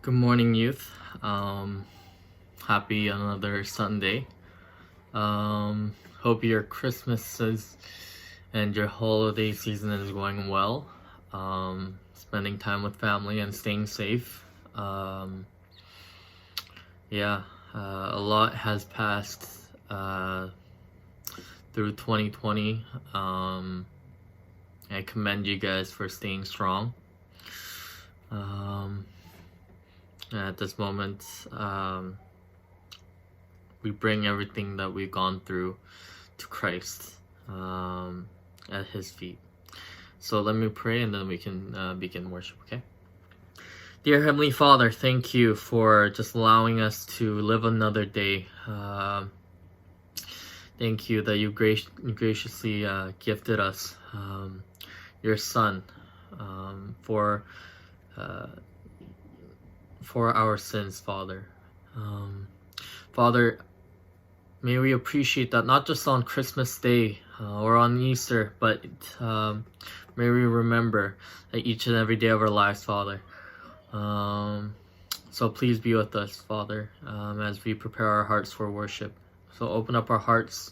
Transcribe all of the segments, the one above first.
Good morning, youth. Happy another Sunday. Hope your Christmases and your holiday season is going well. Spending time with family and staying safe. A lot has passed through 2020. I commend you guys for staying strong. At this moment, we bring everything that we've gone through to Christ at His feet. So let me pray and then we can begin worship, okay? Dear Heavenly Father, thank you for just allowing us to live another day. Thank you that you graciously gifted us your Son for our sins, Father. Father, may we appreciate that not just on Christmas Day or on Easter, but may we remember that each and every day of our lives, Father. So please be with us, Father, as we prepare our hearts for worship. So open up our hearts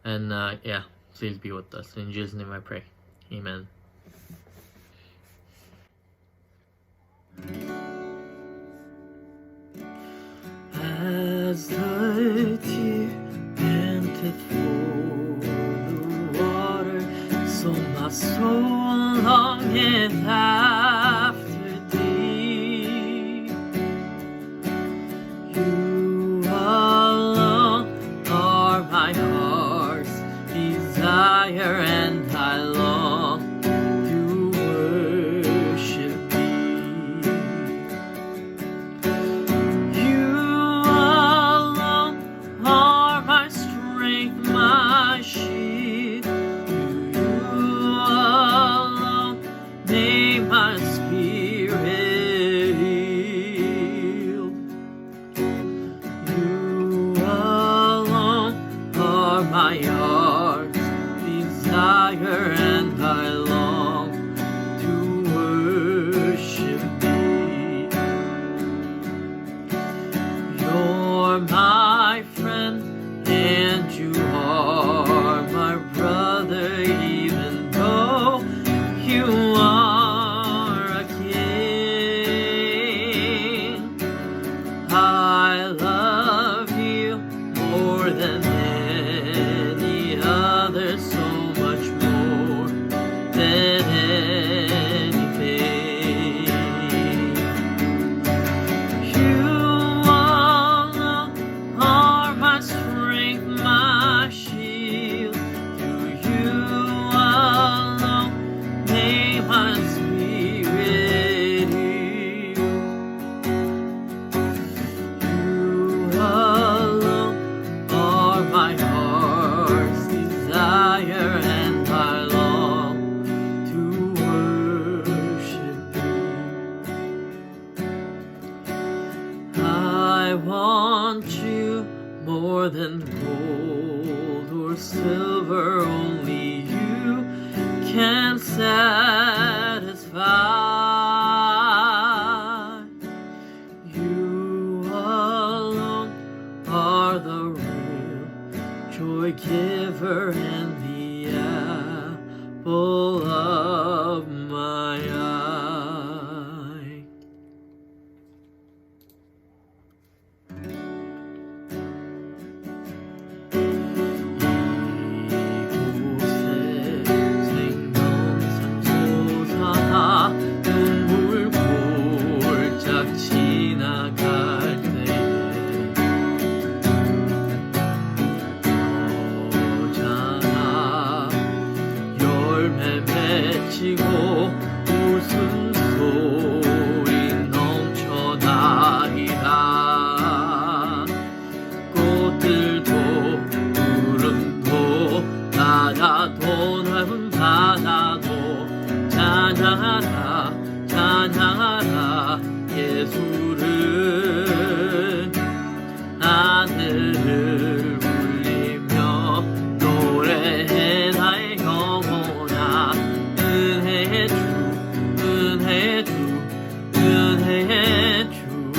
and please be with us. In Jesus' name I pray. Amen. As the deer panteth for the water, so my soul longeth after thee. You alone are my heart's desire, and I long to worship thee. You alone are my strength, my shield. You alone make my spirit yield. You alone are my heart's desire, and I long to worship thee. You're my friend, and you are my brother, even though you are a king. I love you more than any other, so much more than anything. You alone are my strength, my shield. Through you alone may my spirit yield. You alone are my heart's desire, and I long to worship thee. I want you more than gold or silver, only you can satisfy. You alone are the real joy giver and the apple of my eye. 이곳에 생명상 솟아나 눈물 골짝 지나갈 때에 너잖아 열매 맺히고 웃음소리 넘쳐나리라. 꽃들도 구름도 바다도 넓은 바다도 찬양하라 찬양하라 예수를. 하늘을 울리며 노래해 나의 영혼아. 은혜의 주 은혜의 주 은혜의 주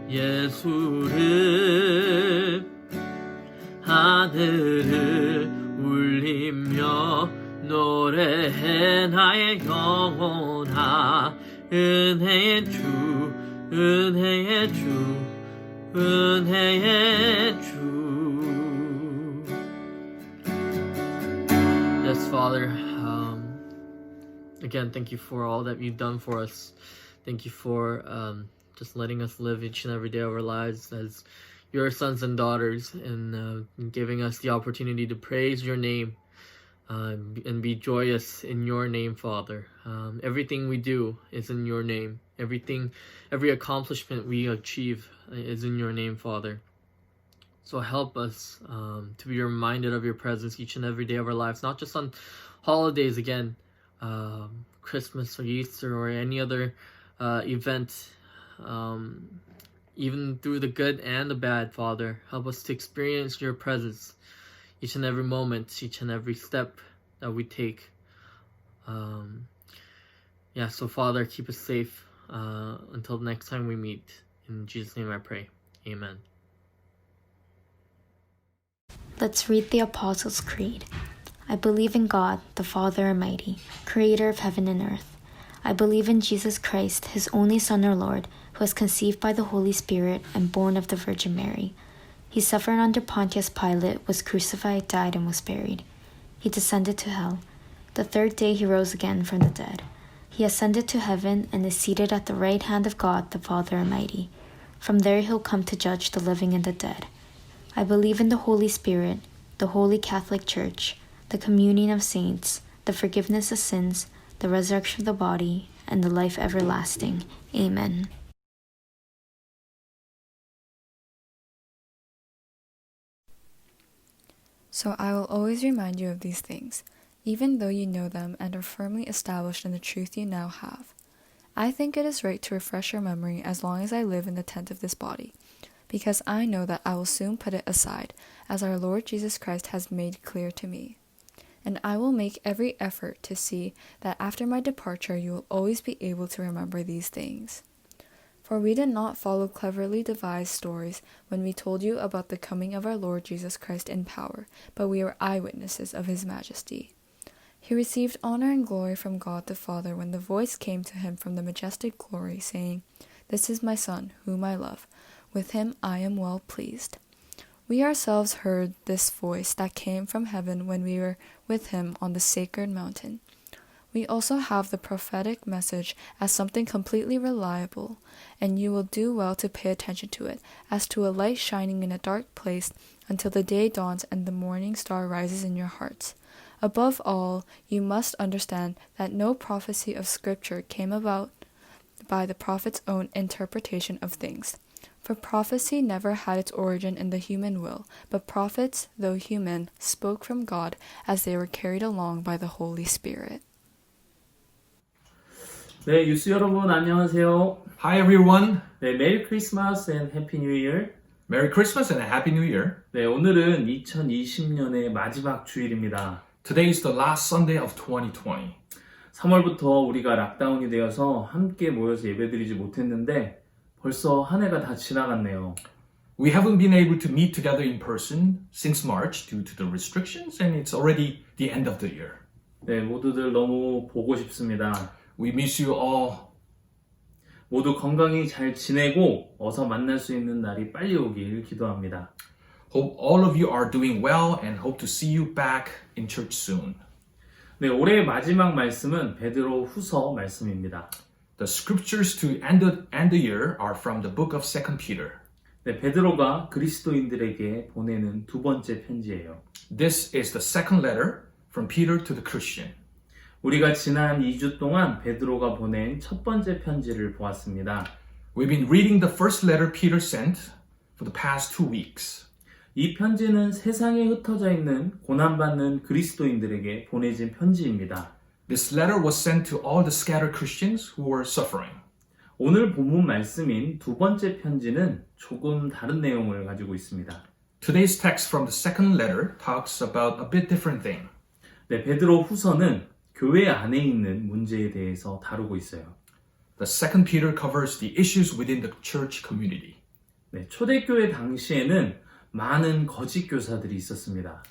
예수를 하늘을 울리며 노래해 나의 영혼아 은혜의 주 은혜의 주 은혜의 주. Yes, Father, again, thank you for all that you've done for us. Thank you for just letting us live each and every day of our lives as your sons and daughters, and giving us the opportunity to praise your name and be joyous in your name, Father. Everything we do is in your name. Every accomplishment we achieve is in your name, Father. So help us to be reminded of your presence each and every day of our lives, not just on holidays, again, Christmas or Easter or any other event, even through the good and the bad, Father. Help us to experience your presence each and every moment, each and every step that we take. So Father, keep us safe until the next time we meet. In Jesus' name I pray. Amen. Let's read the Apostles' Creed. I believe in God, the Father Almighty, creator of heaven and earth. I believe in Jesus Christ, his only Son, our Lord, who was conceived by the Holy Spirit and born of the Virgin Mary. He suffered under Pontius Pilate, was crucified, died, and was buried. He descended to hell. The third day he rose again from the dead. He ascended to heaven and is seated at the right hand of God, the Father Almighty. From there he'll come to judge the living and the dead. I believe in the Holy Spirit, the Holy Catholic Church, the communion of saints, the forgiveness of sins, the resurrection of the body, and the life everlasting. Amen. So I will always remind you of these things, even though you know them and are firmly established in the truth you now have. I think it is right to refresh your memory as long as I live in the tent of this body, because I know that I will soon put it aside, as our Lord Jesus Christ has made clear to me. And I will make every effort to see that after my departure you will always be able to remember these things. For we did not follow cleverly devised stories when we told you about the coming of our Lord Jesus Christ in power, but we were eyewitnesses of his majesty. He received honor and glory from God the Father when the voice came to him from the majestic glory, saying, "This is my Son, whom I love. With him I am well pleased." We ourselves heard this voice that came from heaven when we were with him on the sacred mountain. We also have the prophetic message as something completely reliable, and you will do well to pay attention to it, as to a light shining in a dark place until the day dawns and the morning star rises in your hearts. Above all, you must understand that no prophecy of Scripture came about by the prophet's own interpretation of things. For prophecy never had its origin in the human will, but prophets, though human, spoke from God as they were carried along by the Holy Spirit. 네, 유스 여러분 안녕하세요. Hi everyone. 네, 메리 크리스마스 앤 해피 뉴 이어. Merry Christmas and a Happy New Year. 네, 오늘은 2020년의 마지막 주일입니다. Today is the last Sunday of 2020. 3월부터 우리가 락다운이 되어서 함께 모여서 예배드리지 못했는데 벌써 한 해가 다 지나갔네요. We haven't been able to meet together in person since March due to the restrictions, and it's already the end of the year. 네, 모두들 너무 보고 싶습니다. We miss you all. 모두 건강히 잘 지내고 어서 만날 수 있는 날이 빨리 오길 기도합니다. Hope all of you are doing well and hope to see you back in church soon. 네, 올해의 마지막 말씀은 베드로 후서 말씀입니다. The scriptures to end the year are from the book of 2 Peter. 네, 베드로가 그리스도인들에게 보내는 두 번째 편지예요. This is the second letter from Peter to the Christian. 우리가 지난 2주 동안 베드로가 보낸 첫 번째 편지를 보았습니다. We've been reading the first letter Peter sent for the past 2 weeks. 이 편지는 세상에 흩어져 있는 고난받는 그리스도인들에게 보내진 편지입니다. This letter was sent to all the scattered Christians who were suffering. 오늘 본문 말씀인 두 번째 편지는 조금 다른 내용을 가지고 있습니다. Today's text from the second letter talks about a bit different thing. 네, 베드로 후서는 교회 안에 있는 문제에 대해서 다루고 있어요. The second Peter covers the issues within the church community. 네, 초대교회 당시에는 많은 거짓 교사들이 있었습니다.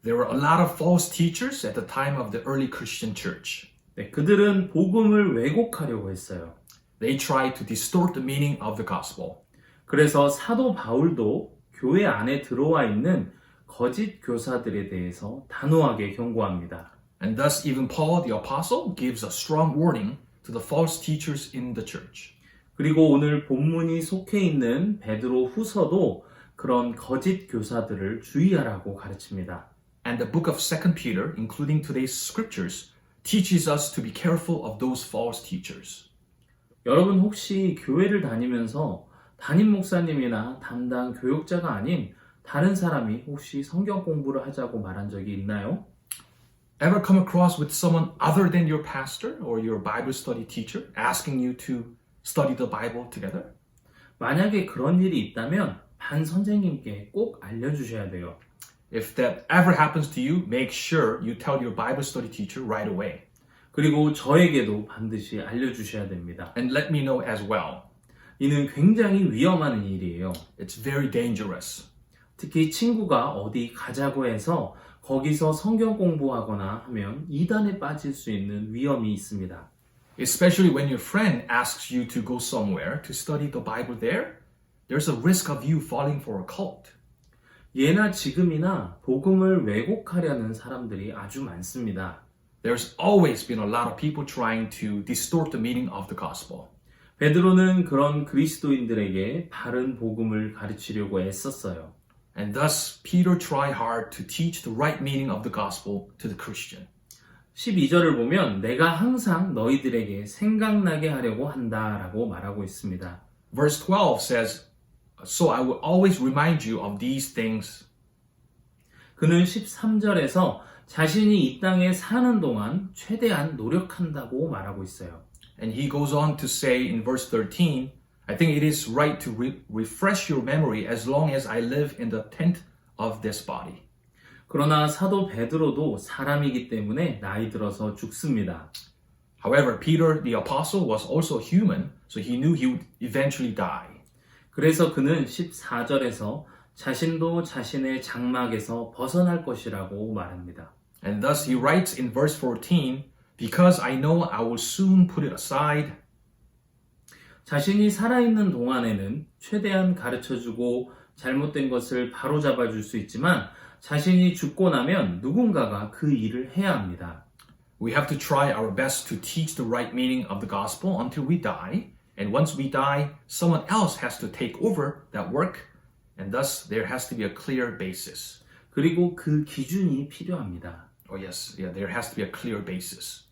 There were a lot of false teachers at the time of the early Christian church. 네, 그들은 복음을 왜곡하려고 했어요. They tried to distort the meaning of the gospel. 그래서 사도 바울도 교회 안에 들어와 있는 거짓 교사들에 대해서 단호하게 경고합니다. And thus even Paul the apostle gives a strong warning to the false teachers in the church. 그리고 오늘 본문이 속해 있는 베드로 후서도 그런 거짓 교사들을 주의하라고 가르칩니다. And the book of 2 Peter, including today's scriptures, teaches us to be careful of those false teachers. 여러분 혹시 교회를 다니면서 담임 목사님이나 담당 교육자가 아닌 다른 사람이 혹시 성경 공부를 하자고 말한 적이 있나요? Ever come across with someone other than your pastor or your Bible study teacher asking you to study the Bible together? 만약에 그런 일이 있다면 반 선생님께 꼭 알려주셔야 돼요. If that ever happens to you, make sure you tell your Bible study teacher right away. 그리고 저에게도 반드시 알려주셔야 됩니다. And let me know as well. 이는 굉장히 위험한 일이에요. It's very dangerous. 특히 친구가 어디 가자고 해서 거기서 성경 공부하거나 하면 이단에 빠질 수 있는 위험이 있습니다. Especially when your friend asks you to go somewhere to study the Bible there, there's a risk of you falling for a cult. 예나 지금이나 복음을 왜곡하려는 사람들이 아주 많습니다. There's always been a lot of people trying to distort the meaning of the gospel. 베드로는 그런 그리스도인들에게 바른 복음을 가르치려고 애썼어요. And thus, Peter tried hard to teach the right meaning of the gospel to the Christian. 12절을 보면 내가 항상 너희들에게 생각나게 하려고 한다라고 말하고 있습니다. Verse 12 says, So I will always remind you of these things. 그는 13절에서 자신이 이 땅에 사는 동안 최대한 노력한다고 말하고 있어요. And he goes on to say in verse 13, I think it is right to refresh your memory as long as I live in the tent of this body. 그러나 사도 베드로도 사람이기 때문에 나이 들어서 죽습니다. However, Peter the apostle was also human, so he knew he would eventually die. 그래서 그는 14절에서 자신도 자신의 장막에서 벗어날 것이라고 말합니다. And thus he writes in verse 14, Because I know I will soon put it aside. 자신이 살아있는 동안에는 최대한 가르쳐주고 잘못된 것을 바로잡아 줄 수 있지만 자신이 죽고 나면 누군가가 그 일을 해야 합니다. We have to try our best to teach the right meaning of the gospel until we die. And once we die, someone else has to take over that work. And thus there has to be a clear basis. 그리고 그 기준이 필요합니다. Oh yes, yeah, there has to be a clear basis.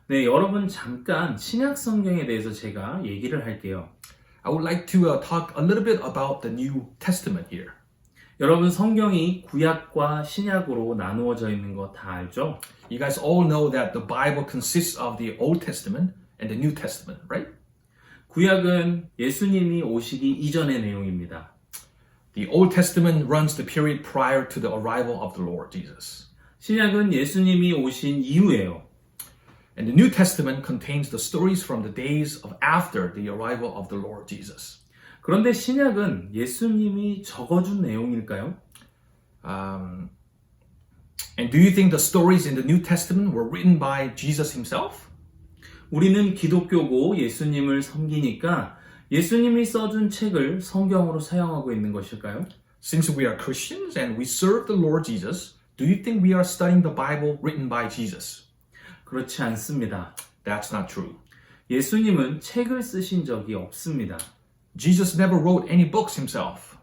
네, 여러분 잠깐 신약 성경에 대해서 제가 얘기를 할게요. I would like to talk a little bit about the New Testament here. 여러분 성경이 구약과 신약으로 나누어져 있는 거 다 알죠? You guys all know that the Bible consists of the Old Testament and the New Testament, right? 구약은 예수님이 오시기 이전의 내용입니다. The Old Testament runs the period prior to the arrival of the Lord Jesus. 신약은 예수님이 오신 이후예요. And the New Testament contains the stories from the days of after the arrival of the Lord Jesus. 그런데 신약은 예수님이 적어준 내용일까요? And do you think the stories in the New Testament were written by Jesus himself? 우리는 기독교고 예수님을 섬기니까 예수님이 써준 책을 성경으로 사용하고 있는 것일까요? Since we are Christians and we serve the Lord Jesus, do you think we are studying the Bible written by Jesus? 그렇지 않습니다. That's not true. 예수님은 책을 쓰신 적이 없습니다. Jesus never wrote any books himself.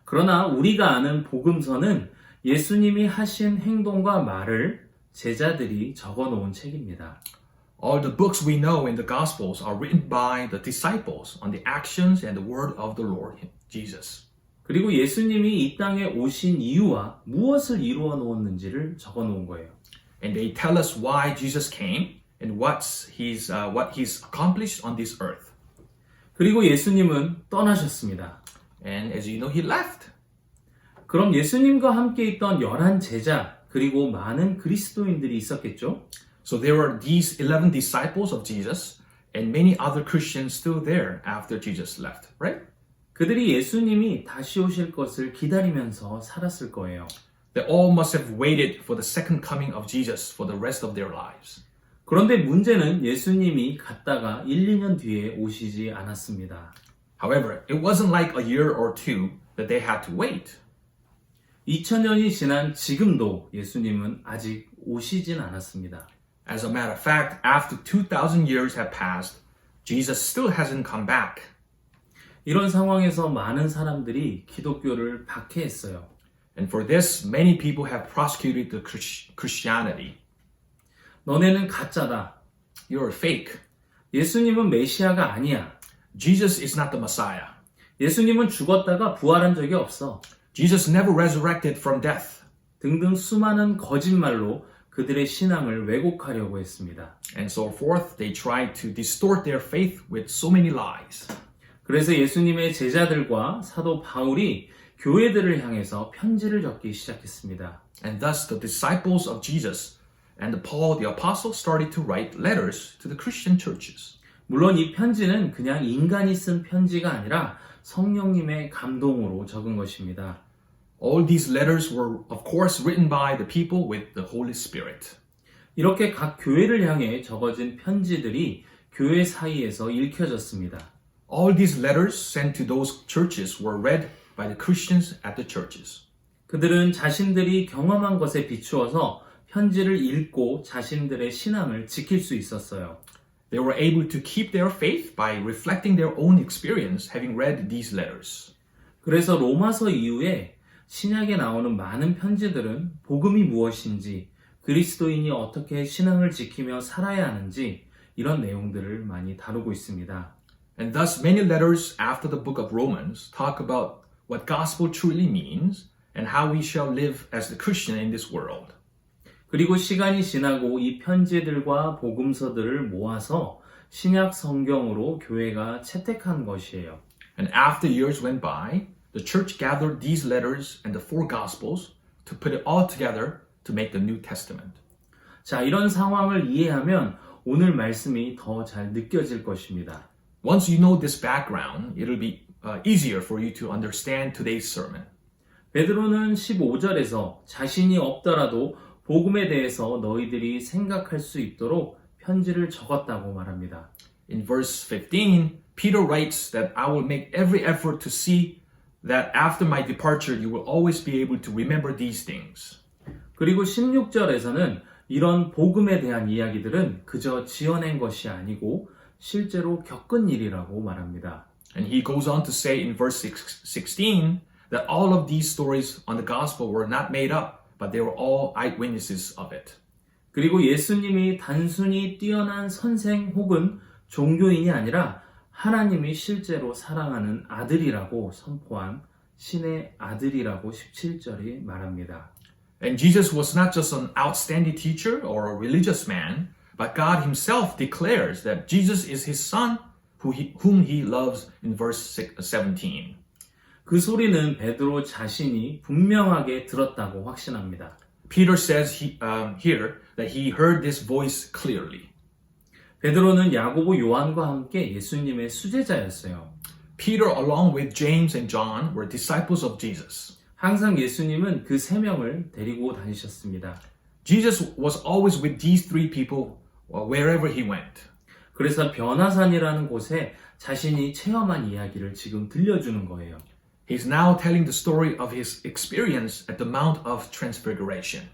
그러나 우리가 아는 복음서는 예수님이 하신 행동과 말을 제자들이 적어 놓은 책입니다. All the books we know in the Gospels are written by the disciples on the actions and the word of the Lord Jesus. 그리고 예수님이 이 땅에 오신 이유와 무엇을 이루어 놓았는지를 적어 놓은 거예요. And they tell us why Jesus came and what he's accomplished on this earth. 그리고 예수님은 떠나셨습니다. And as you know, he left. 그럼 예수님과 함께 있던 11 제자 그리고 많은 그리스도인들이 있었겠죠? So there were these 11 disciples of Jesus and many other Christians still there after Jesus left, right? 그들이 예수님이 다시 오실 것을 기다리면서 살았을 거예요. They all must have waited for the second coming of Jesus for the rest of their lives. 그런데 문제는 예수님이 갔다가 1, 2년 뒤에 오시지 않았습니다. However, it wasn't like a year or two that they had to wait. 2000년이 지난 지금도 예수님은 아직 오시진 않았습니다. As a matter of fact, after 2,000 years have passed, Jesus still hasn't come back. 이런 상황에서 많은 사람들이 기독교를 박해했어요. And for this, many people have prosecuted the Christianity. 너네는 가짜다. You're fake. 예수님은 메시아가 아니야. Jesus is not the Messiah. 예수님은 죽었다가 부활한 적이 없어. Jesus never resurrected from death. 등등 수많은 거짓말로 그들의 신앙을 왜곡하려고 했습니다. And so forth, they tried to distort their faith with so many lies. 그래서 예수님의 제자들과 사도 바울이 교회들을 향해서 편지를 적기 시작했습니다. And thus the disciples of Jesus and Paul the apostle started to write letters to the Christian churches. 물론 이 편지는 그냥 인간이 쓴 편지가 아니라 성령님의 감동으로 적은 것입니다. All these letters were, of course, written by the people with the Holy Spirit. 이렇게 각 교회를 향해 적어진 편지들이 교회 사이에서 읽혀졌습니다. All these letters sent to those churches were read by the Christians at the churches. 그들은 자신들이 경험한 것에 비추어서 편지를 읽고 자신들의 신앙을 지킬 수 있었어요. They were able to keep their faith by reflecting their own experience having read these letters. 그래서 로마서 이후에 신약에 나오는 많은 편지들은 복음이 무엇인지, 그리스도인이 어떻게 신앙을 지키며 살아야 하는지 이런 내용들을 많이 다루고 있습니다. And thus many letters after the book of Romans talk about what gospel truly means and how we shall live as the Christian in this world. 그리고 시간이 지나고 이 편지들과 복음서들을 모아서 신약 성경으로 교회가 채택한 것이에요. And after years went by, the church gathered these letters and the four gospels to put it all together to make the New Testament. 자, 이런 상황을 이해하면 오늘 말씀이 더 잘 느껴질 것입니다. Once you know this background, it'll be easier for you to understand today's sermon. 베드로는 15절에서 자신이 없더라도 복음에 대해서 너희들이 생각할 수 있도록 편지를 적었다고 말합니다. In verse 15, Peter writes that I will make every effort to see that after my departure you will always be able to remember these things. 그리고 16절에서는 이런 복음에 대한 이야기들은 그저 지어낸 것이 아니고 실제로 겪은 일이라고 말합니다. And he goes on to say in verse 16 that all of these stories on the gospel were not made up, but they were all eyewitnesses of it. 그리고 예수님이 단순히 뛰어난 선생 혹은 종교인이 아니라 하나님이 실제로 사랑하는 아들이라고 선포한 신의 아들이라고 17절이 말합니다. And Jesus was not just an outstanding teacher or a religious man, but God himself declares that Jesus is his son whom he loves in verse 17. 그 소리는 베드로 자신이 분명하게 들었다고 확신합니다. Peter says here that he heard this voice clearly. 베드로는 야고보 요한과 함께 예수님의 수제자였어요. Peter along with James and John were disciples of Jesus. 항상 예수님은 그 세 명을 데리고 다니셨습니다. Jesus was always with these three people wherever he went. 그래서 변화산이라는 곳에 자신이 체험한 이야기를 지금 들려주는 거예요. He's now telling the story of his experience at the Mount of Transfiguration.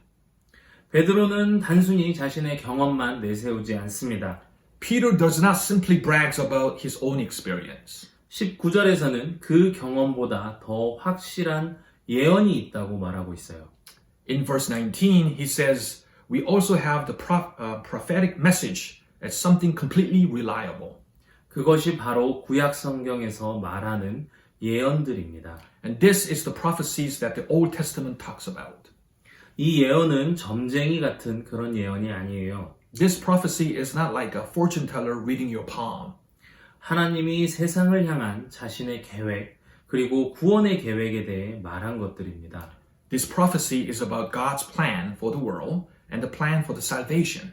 베드로는 단순히 자신의 경험만 내세우지 않습니다. Peter does not simply brag about his own experience. 19절에서는 그 경험보다 더 확실한 예언이 있다고 말하고 있어요. In verse 19, he says, we also have the prophetic message as something completely reliable. 그것이 바로 구약 성경에서 말하는 예언들입니다. And this is the prophecies that the Old Testament talks about. 이 예언은 점쟁이 같은 그런 예언이 아니에요. This prophecy is not like a fortune teller reading your palm. 하나님이 세상을 향한 자신의 계획, 그리고 구원의 계획에 대해 말한 것들입니다. This prophecy is about God's plan for the world and the plan for the salvation.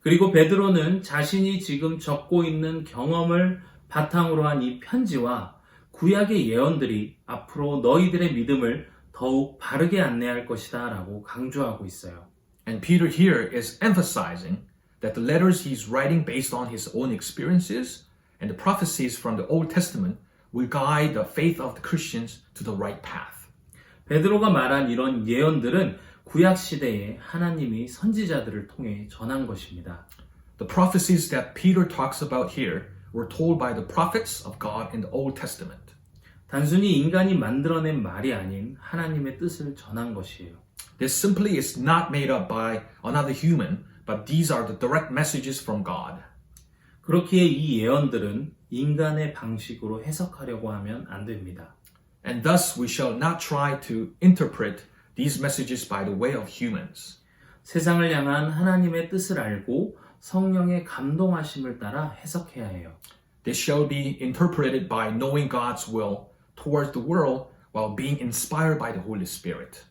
그리고 베드로는 자신이 지금 적고 있는 경험을 바탕으로 한 이 편지와 구약의 예언들이 앞으로 너희들의 믿음을 더욱 바르게 안내할 것이다 라고 강조하고 있어요. And Peter here is emphasizing that the letters he's writing based on his own experiences and the prophecies from the Old Testament will guide the faith of the Christians to the right path. 베드로가 말한 이런 예언들은 구약 시대에 하나님이 선지자들을 통해 전한 것입니다. The prophecies that Peter talks about here were told by the prophets of God in the Old Testament. 단순히 인간이 만들어낸 말이 아닌 하나님의 뜻을 전한 것이에요. This simply is not made up by another human, but these are the direct messages from God. 그렇기에 이 예언들은 인간의 방식으로 해석하려고 하면 안 됩니다. And thus we shall not try to interpret these messages by the way of humans. 세상을 향한 하나님의 뜻을 알고 성령의 감동하심을 따라 해석해야 해요. This shall be interpreted by knowing God's will towards the world while being inspired by the Holy Spirit.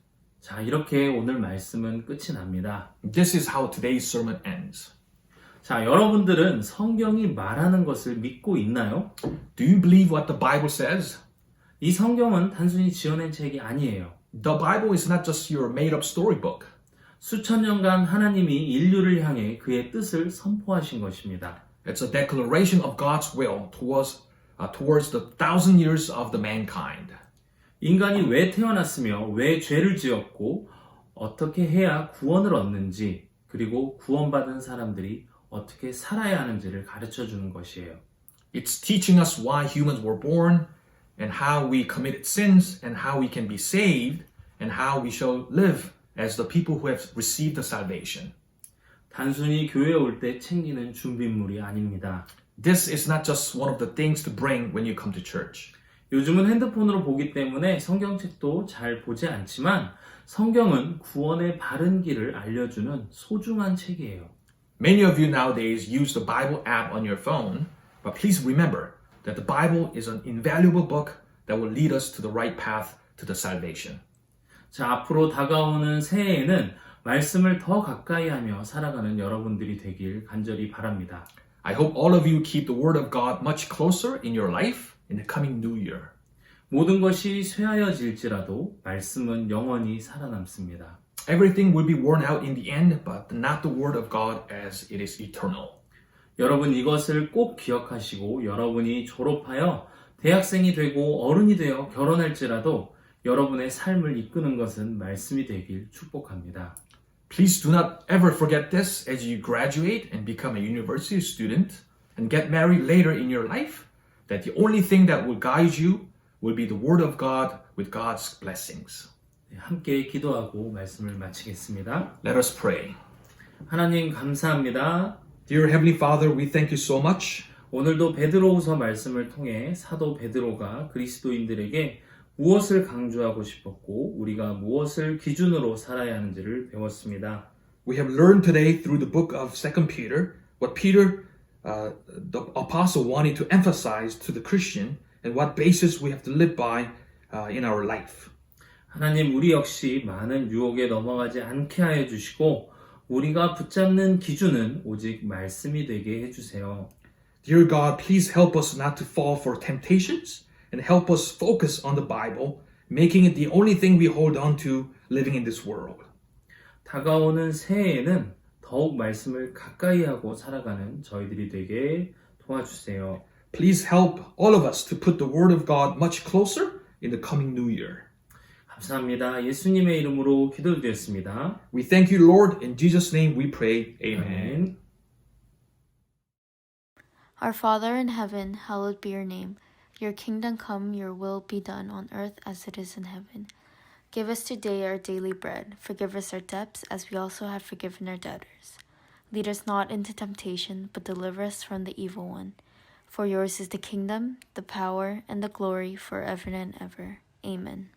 자, 이렇게 오늘 말씀은 끝이 납니다. This is how today's sermon ends. 자, 여러분들은 성경이 말하는 것을 믿고 있나요? Do you believe what the Bible says? 이 성경은 단순히 지어낸 책이 아니에요. The Bible is not just your made-up storybook. 수천 년간 하나님이 인류를 향해 그의 뜻을 선포하신 것입니다. It's a declaration of God's will towards the 1,000 years of the mankind. 인간이 왜 태어났으며 왜 죄를 지었고 어떻게 해야 구원을 얻는지 그리고 구원받은 사람들이 어떻게 살아야 하는지를 가르쳐 주는 것이에요. It's teaching us why humans were born and how we committed sins and how we can be saved and how we shall live as the people who have received the salvation. 단순히 교회에 올 때 챙기는 준비물이 아닙니다. This is not just one of the things to bring when you come to church. 요즘은 핸드폰으로 보기 때문에 성경책도 잘 보지 않지만 성경은 구원의 바른 길을 알려주는 소중한 책이에요. Many of you nowadays use the Bible app on your phone, but please remember that the Bible is an invaluable book that will lead us to the right path to the salvation. 자, 앞으로 다가오는 새해에는 말씀을 더 가까이 하며 살아가는 여러분들이 되길 간절히 바랍니다. I hope all of you keep the Word of God much closer in your life in the coming new year. 모든 것이 쇠하여질지라도 말씀은 영원히 살아남습니다. Everything will be worn out in the end, but not the Word of God as it is eternal. 여러분 이것을 꼭 기억하시고 여러분이 졸업하여 대학생이 되고 어른이 되어 결혼할지라도 여러분의 삶을 이끄는 것은 말씀이 되길 축복합니다. Please do not ever forget this as you graduate and become a university student and get married later in your life, that the only thing that will guide you will be the Word of God with God's blessings. 함께 기도하고 말씀을 마치겠습니다. Let us pray. 하나님 감사합니다. Dear Heavenly Father, we thank you so much. 오늘도 베드로후서 말씀을 통해 사도 베드로가 그리스도인들에게 무엇을 강조하고 싶었고 우리가 무엇을 기준으로 살아야 하는지를 배웠습니다. We have learned today through the book of 2 Peter what Peter, the apostle, wanted to emphasize to the Christian and what basis we have to live by in our life. 하나님 우리 역시 많은 유혹에 넘어가지 않게 하여 주시고 우리가 붙잡는 기준은 오직 말씀이 되게 해주세요. Dear God, please help us not to fall for temptations and help us focus on the Bible, making it the only thing we hold on to living in this world. 다가오는 새해에는 더욱 말씀을 가까이 하고 살아가는 저희들이 되게 도와주세요. Please help all of us to put the Word of God much closer in the coming new year. 감사합니다. 예수님의 이름으로 기도드렸습니다. We thank you, Lord. In Jesus' name we pray. Amen. Our Father in heaven, hallowed be your name. Your kingdom come, your will be done on earth as it is in heaven. Give us today our daily bread. Forgive us our debts as we also have forgiven our debtors. Lead us not into temptation, but deliver us from the evil one. For yours is the kingdom, the power, and the glory forever and ever. Amen.